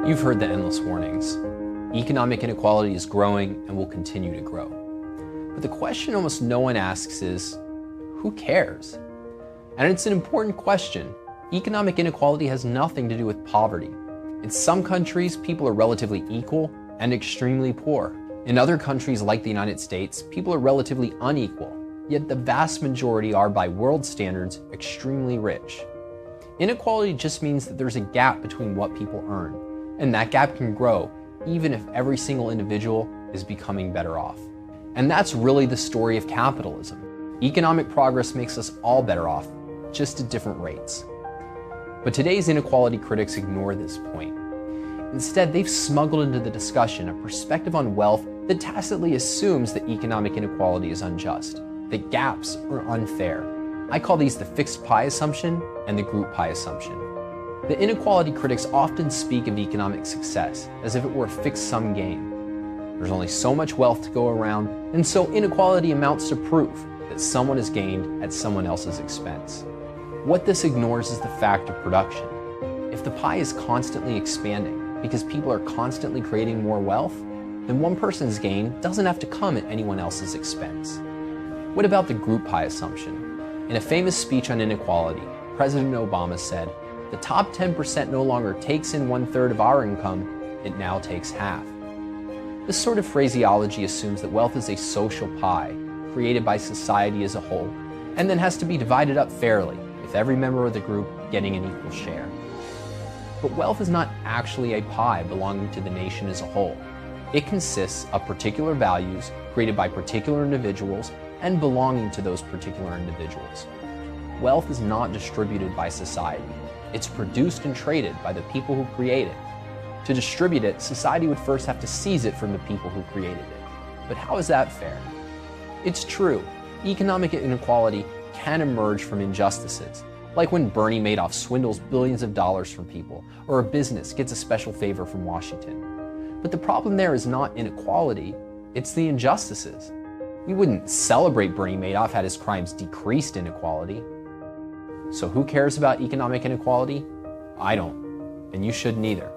You've heard the endless warnings. Economic inequality is growing and will continue to grow. But the question almost no one asks is, who cares? And it's an important question. Economic inequality has nothing to do with poverty. In some countries, people are relatively equal and extremely poor. In other countries like the United States, people are relatively unequal, yet the vast majority are, by world standards, extremely rich. Inequality just means that there's a gap between what people earn, and that gap can grow even if every single individual is becoming better off. And that's really the story of capitalism. Economic progress makes us all better off, just at different rates. But today's inequality critics ignore this point. Instead, they've smuggled into the discussion a perspective on wealth that tacitly assumes that economic inequality is unjust, that gaps are unfair. I call these the fixed pie assumption and the group pie assumption. The inequality critics often speak of economic success as if it were a fixed-sum game. There's only so much wealth to go around, and so inequality amounts to proof that someone has gained at someone else's expense. What this ignores is the fact of production. If the pie is constantly expanding because people are constantly creating more wealth, then one person's gain doesn't have to come at anyone else's expense. What about the group pie assumption? In a famous speech on inequality, President Obama said, "The top 10% no longer takes in 1/3 of our income, it now takes half." This sort of phraseology assumes that wealth is a social pie created by society as a whole, and then has to be divided up fairly, with every member of the group getting an equal share. But wealth is not actually a pie belonging to the nation as a whole. It consists of particular values created by particular individuals and belonging to those particular individuals. Wealth is not distributed by society. It's produced and traded by the people who create it. To distribute it, society would first have to seize it from the people who created it. But how is that fair? It's true, economic inequality can emerge from injustices, like when Bernie Madoff swindles billions of dollars from people, or a business gets a special favor from Washington. But the problem there is not inequality, it's the injustices. We wouldn't celebrate Bernie Madoff had his crimes decreased inequality. So who cares about economic inequality? I don't, and you shouldn't either.